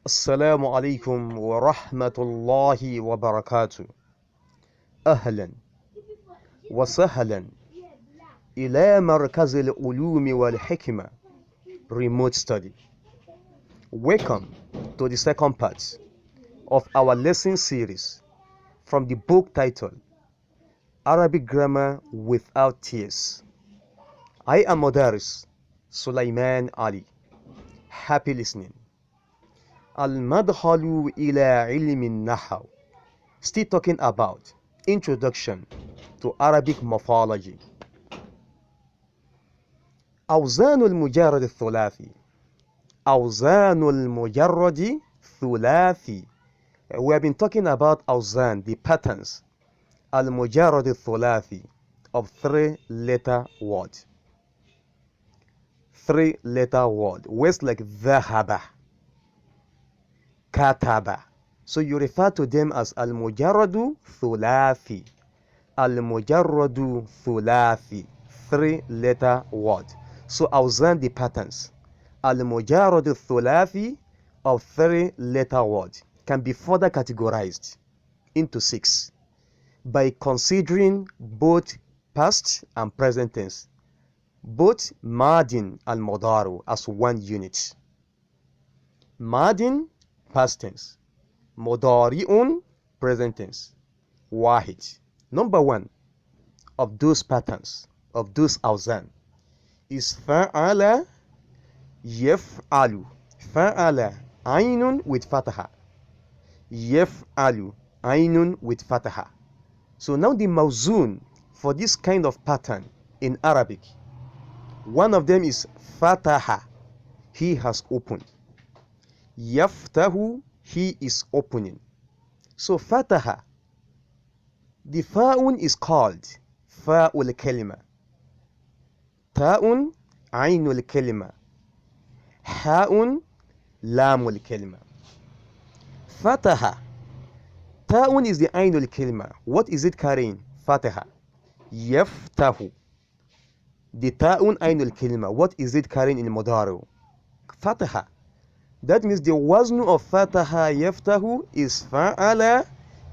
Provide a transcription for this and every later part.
السلام عليكم ورحمة الله وبركاته. أهلا وسهلا إلى مركز العلوم والحكمة remote study. Welcome to the second part of our lesson series from the book titled Arabic Grammar Without Tears. I am MudarrisSulaimanAli. Happy listening. المدخل إلى علم النحو. Still talking about introduction to Arabic morphology. أوزان المجرد الثلاثي. أوزان المجرد ثلاثي. We have been talking about أوزان, the patterns. المجرد الثلاثي of three-letter word. Three-letter word. Words like ذهب, كتب. So you refer to them as al-mujarradu thulathi. Al-mujarradu thulathi. Three-letter word. So awzan the patterns. Al-mujarradu thulathi of three-letter word can be further categorized into 6 by considering both past and present tense, both madin and mudaru as one unit. Madin, past tense. Mudari'un, present tense. Wahid. Number 1 of those patterns, of those awzan, is fa'ala yaf'alu. Fa'ala, aynun with fataha. Yaf'alu, aynun with fataha. So now the mawzun for this kind of pattern in Arabic, one of them is fataha. He has opened. Yaftahu, he is opening. So fataha, the fa'un is called fa'ul kalima. Ta'un aynul kalima. Ha'un lamul kalima. Fataha, ta'un is the aynul kalima. What is it carrying? Fataha. Yaftahu, the ta'un aynul kalima. What is it carrying in mudaru? Fataha. That means the wazn of fataha yaftahu is fa'ala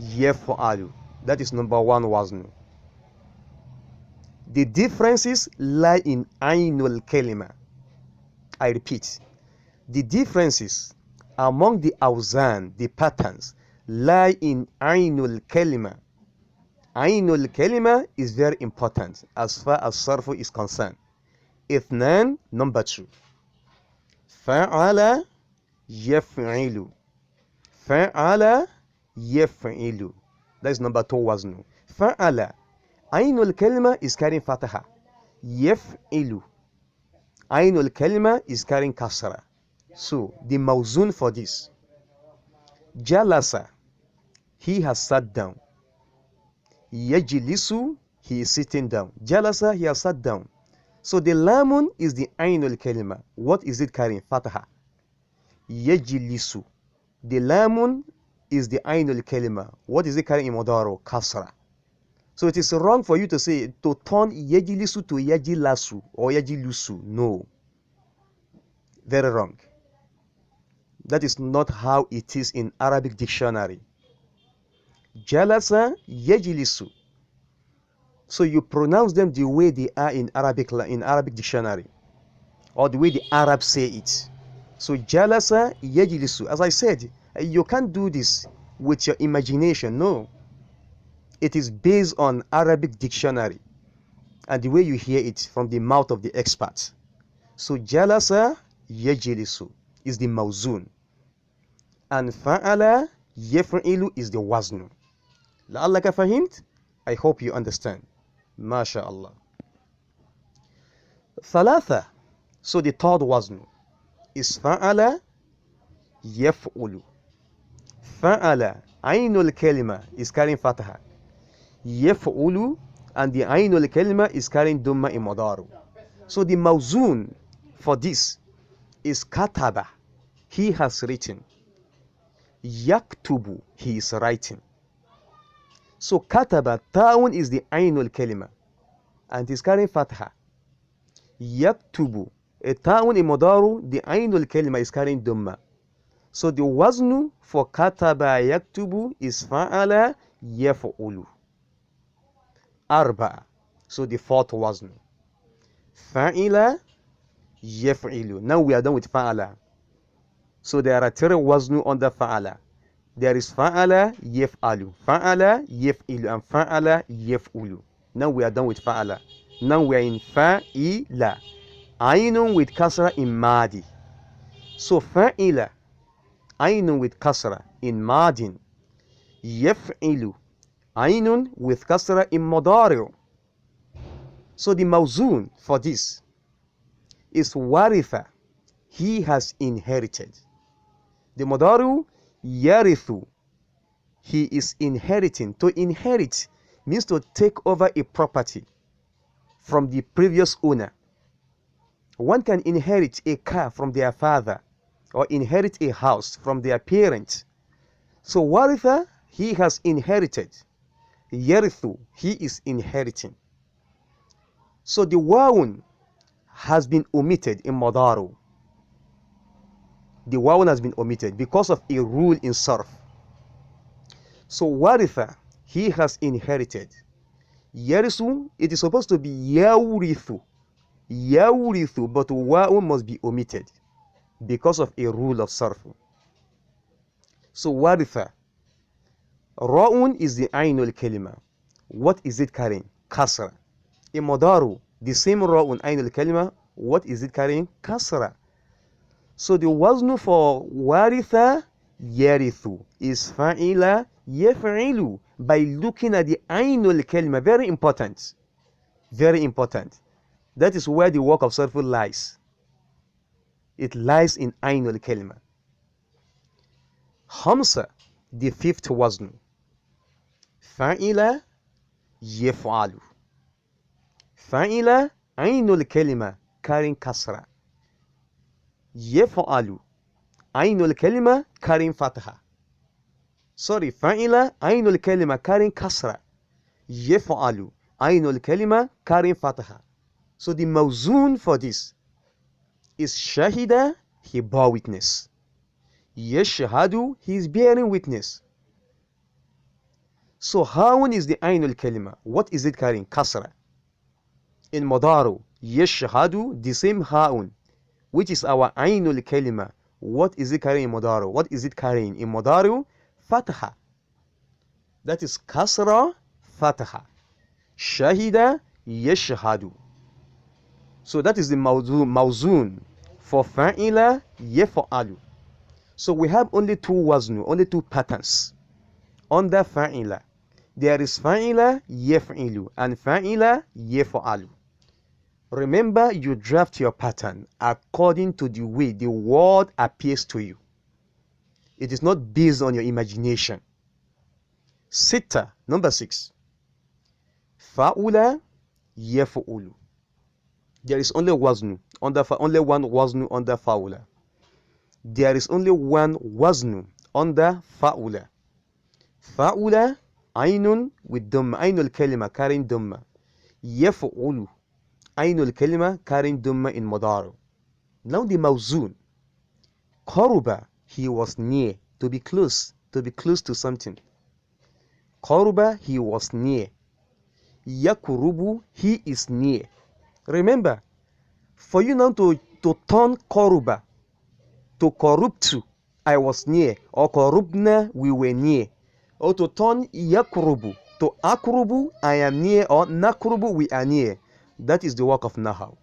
yaf'alu. That is number 1 wazn. The differences lie in aynul kalima. I repeat, the differences among the awzan, the patterns, lie in aynul kalima. Aynul kalima is very important as far as sarf is concerned. Ithnan, number 2. Fa'ala yaf'ilu. Fa'ala yaf'ilu. That is number 2 wazn. Fa'ala, aynul kalima is carrying fataha. Yaf'ilu, aynul kalima is carrying kasra. So the mawzun for this, jalasa, he has sat down. Yajlisu, he is sitting down. Jalasa, he has sat down. So the lamun is the aynul kalima. What is it carrying? Fataha. Yajlisu, the lamun is the aynul kalima. What is it carrying in mudaru? Kasra. So it is wrong for you to say, to turn yajlisu to yajilasu or yajilusu. No. Very wrong. That is not how it is in Arabic dictionary. Jalasa, yajlisu. So you pronounce them the way they are in Arabic dictionary, or the way the Arabs say it. So jalasa yajlisu. As I said, you can't do this with your imagination. No. It is based on Arabic dictionary and the way you hear it from the mouth of the expert. So jalasa yajlisu is the mawzun, and fa'ala yaf'ilu is the wazn. لعلك فهمت? I hope you understand. MashaAllah. Thalatha. So the third wazn is fa'ala yaf'ulu. Fa'ala, aynul kalima is carrying fataha. Yaf'ulu, and the aynul kalima is carrying dumma in mudaru. So the mawzun for this is kataba, he has written. Yaktubu, he is writing. So kataba, ta'un is the aynul kalima and is carrying fatha. Yaktubu, a ta'un in mudaru, the aynul kalima is carrying dumma. So the wazn for kataba yaktubu is fa'ala yaf'ulu. Arba. So the fourth wazn. Fa'ila yaf'ilu. Now we are done with fa'ala. So there are three wazn under fa'ala. There is fa'ala yaf'alu, fa'ala yaf'ilu, and fa'ala yaf'ulu. Now we are done with fa'ala. Now we are in fa'ila. Ainun with kasra in madi. So fa'ila, ainun with kasra in madin. Yaf'ilu, ainun with kasra in mudari'. So the mawzun for this is waritha. He has inherited. The mudari' yarithu. He is inheriting. To inherit means to take over a property from the previous owner. One can inherit a car from their father or inherit a house from their parent. So waritha, he has inherited. Yarithu, he is inheriting. So the wawun has been omitted in madaru. The wawun has been omitted because of a rule in sarf. So waritha, he has inherited. Yarisu, it is supposed to be yawrithu. Yawrithu, but wa'un must be omitted because of a rule of sarf. So waritha. Ra'un is the ainul kalima. What is it carrying? Kasra. In madaru, the same ra'un ainul kalima, what is it carrying? Kasra. So the wazn for waritha yarithu is fa'ila yaf'ilu, by looking at the ainul kalima. Very important. Very important. That is where the work of sarf lies. It lies in ainul kalima. Hamsa, the fifth wazn. Fa'ila yaf'alu. Fa'ila ainul kalima carrying kasra. Yaf'alu ainul kalima carrying fatha. Sorry, fa'ila ainul kalima carrying kasra. Yaf'alu ainul kalima carrying fatha. So the mawzun for this is shahida, he bore witness. Yashhadu, he is bearing witness. So haun is the ainul kalima. What is it carrying? Kasra. In madaru, yashhadu, the same haun, which is our ainul kalima. What is it carrying in madaru? What is it carrying in madaru? Fatha. That is kasra, fatha. Shahida, yashhadu. So that is the mawzun for fa'ila yaf'alu. So we have only two wazn, only two patterns under fa'ila. There is fa'ila yaf'ilu and fa'ila yaf'alu. Remember, you draft your pattern according to the way the word appears to you. It is not based on your imagination. Sita, number 6. Fa'ula yaf'ulu. There is only wazn under only one wazn under fa'ula. There is only one wazn under fa'ula. Fa'ula, ainun with dhamma, ainul kalima carrying dhamma. Yaf'ulu, ainul kalima carrying dhamma in madaru. Now the mawzun. Qaruba, he was near, to be close to something. Qaruba, he was near. Yakurubu, he is near. Remember, for you now to turn qaruba to koruptu, I was near, or korubna, we were near, or to turn yakrubu to akrubu, I am near, or nakrubu, we are near. That is the work of nahaw,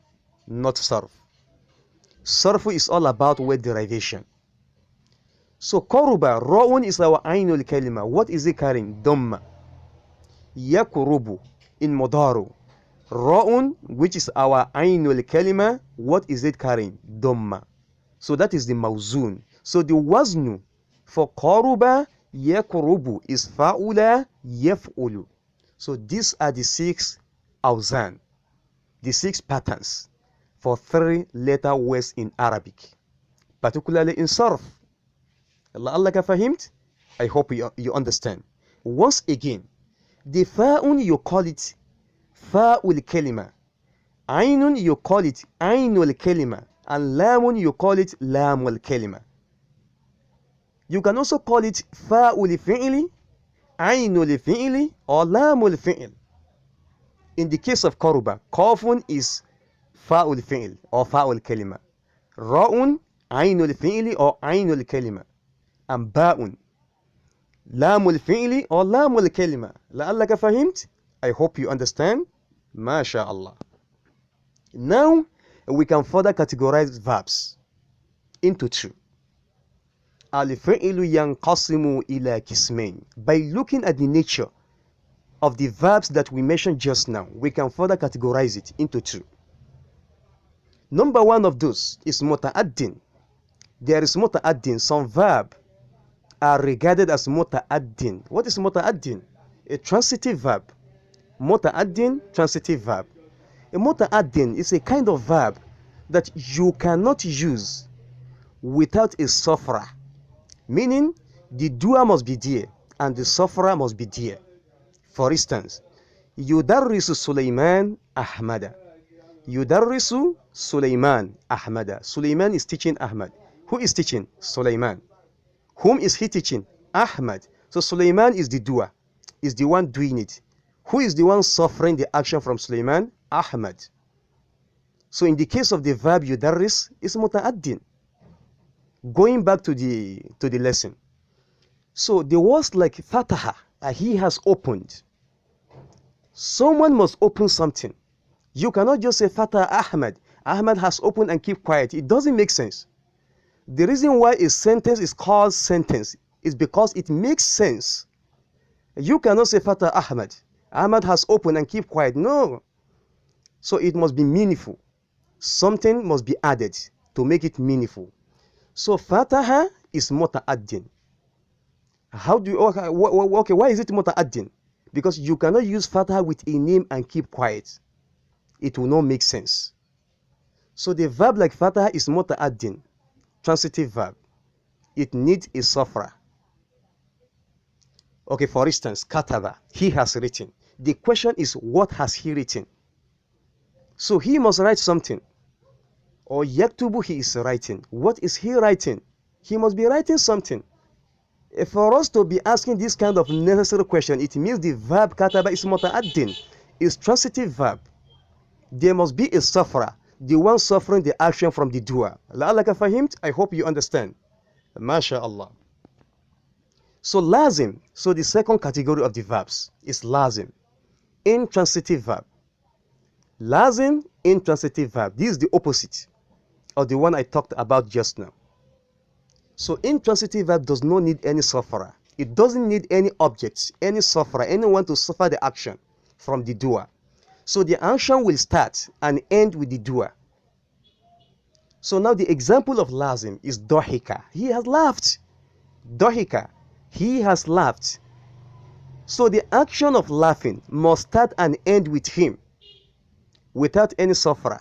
not sarf. Sarf is all about word derivation. So qaruba, ra'un is our ainul kalima. What is it carrying? Dhamma. Yakrubu in mudaru. Ra'un, which is our ainul kalima, what is it carrying? Dhamma. So that is the mawzun. So the waznu for qaruba yakrubu is fa'ula yaf'ulu. So these are the 6 awzan, the 6 patterns for 3-letter words in Arabic, particularly in sarf. Allah ka fahimt? I hope you understand. Once again, the fa'un, you call it fa'ul kalima. Ainun, you call it ainul kalima. And lamun, you call it lamul kalima. You can also call it fa'ul fi'li, ainul fi'li, or lamul fi'l. In the case of qaruba, qafun is fa'ul fi'l or fa'ul kalima. Ra'un ainul fi'li or ainul kalima. And ba'un lamul fi'li or lamul kalima. لعلك فهمت? I hope you understand. MashaAllah. Now we can further categorize verbs into two. Al-fi'lu yanqasimu ila qismain. By looking at the nature of the verbs that we mentioned just now, we can further categorize it into two. Number one of those is muta'addin. There is muta'addin. Some verbs are regarded as muta'addin. What is muta'addin? A transitive verb. Muta'addin, transitive verb. A muta'addin is a kind of verb that you cannot use without a sufferer. Meaning, the doer must be there and the sufferer must be there. For instance, Yudarrisu Sulaiman Ahmada. Yudarrisu Sulaiman Ahmada. Sulaiman is teaching Ahmad. Who is teaching? Sulaiman. Whom is he teaching? Ahmad. So Sulaiman is the doer, is the one doing it. Who is the one suffering the action from Sulaiman? Ahmad. So in the case of the verb yudarris, it's muta'addin. Going back to the lesson. So the words like fataha, he has opened. Someone must open something. You cannot just say fataha Ahmad. Ahmad has opened and keep quiet. It doesn't make sense. The reason why a sentence is called sentence is because it makes sense. You cannot say fataha Ahmad. Ahmad has opened and keep quiet. No. So it must be meaningful. Something must be added to make it meaningful. So fataha is muta'addin. How do you, okay, why is it muta'addin? Because you cannot use fataha with a name and keep quiet. It will not make sense. So the verb like fataha is muta'addin, transitive verb. It needs a sufferer. Okay, for instance, kataba, he has written. The question is, what has he written? So he must write something. Or yaktubu, he is writing. What is he writing? He must be writing something. For us to be asking this kind of necessary question, it means the verb kataba is muta'addin, is transitive verb. There must be a sufferer, the one suffering the action from the doer. La'allaka fahimt? I hope you understand. MashaAllah. So lazim, so the second category of the verbs is lazim, intransitive verb. Lazim, intransitive verb. This is the opposite of the one I talked about just now. So intransitive verb does not need any sufferer. It doesn't need any objects, any sufferer, anyone to suffer the action from the doer. So the action will start and end with the doer. So now the example of lazim is dohika. He has laughed. Dohika. He has laughed. So the action of laughing must start and end with him, without any sufferer.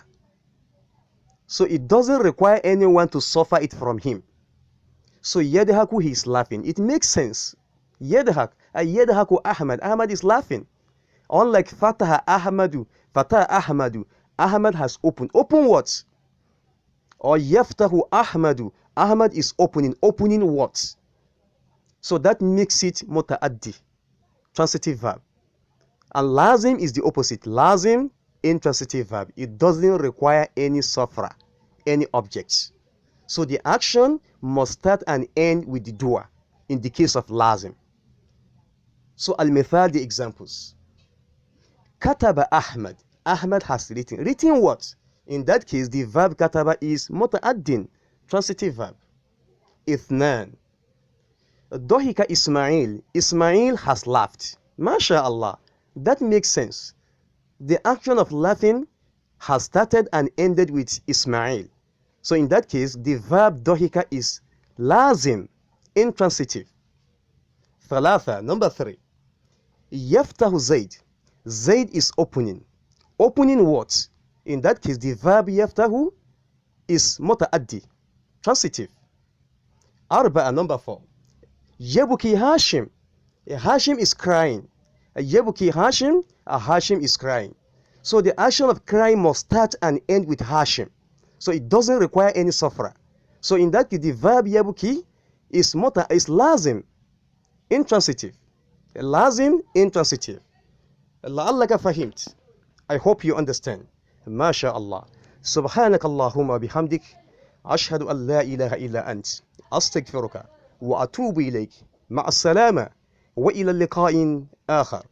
So it doesn't require anyone to suffer it from him. So yadhaku, he is laughing. It makes sense. Yadhak, yadhaku Ahmad. Ahmad is laughing. Unlike fataha Ahmadu, fataha Ahmadu, Ahmad has opened. Open what? Or yaftahu Ahmadu, Ahmad is opening. Opening what? So that makes it muta'addi, transitive verb. And lazim is the opposite. Lazim, intransitive verb. It doesn't require any sufferer, any objects. So the action must start and end with the doer in the case of lazim. So al-mithal, the examples. Kataba Ahmad. Ahmad has written. Written what? In that case, the verb kataba is muta'addin, transitive verb. Ithnan. Dohika Ismail. Ismail has laughed. MashaAllah. That makes sense. The action of laughing has started and ended with Ismail. So in that case, the verb dohika is lazim, intransitive. Thalatha, number 3. Yaftahu Zaid. Zaid is opening. Opening what? In that case, the verb yaftahu is muta'addi, transitive. Arba'a, number 4. Yabuki Hashim. Hashim is crying. Yabuki Hashim. Hashim is crying. So the action of crying must start and end with Hashim. So it doesn't require any sufferer. So in that case, the verb yabuki is لازم intransitive. لازم intransitive. لعلك فهمت. I hope you understand. ما شاء الله. سبحانك اللهم وبحمدك أشهد أن لا إله إلا أنت أستغفرك وأتوب إليك. مع السلامة وإلى اللقاء آخر.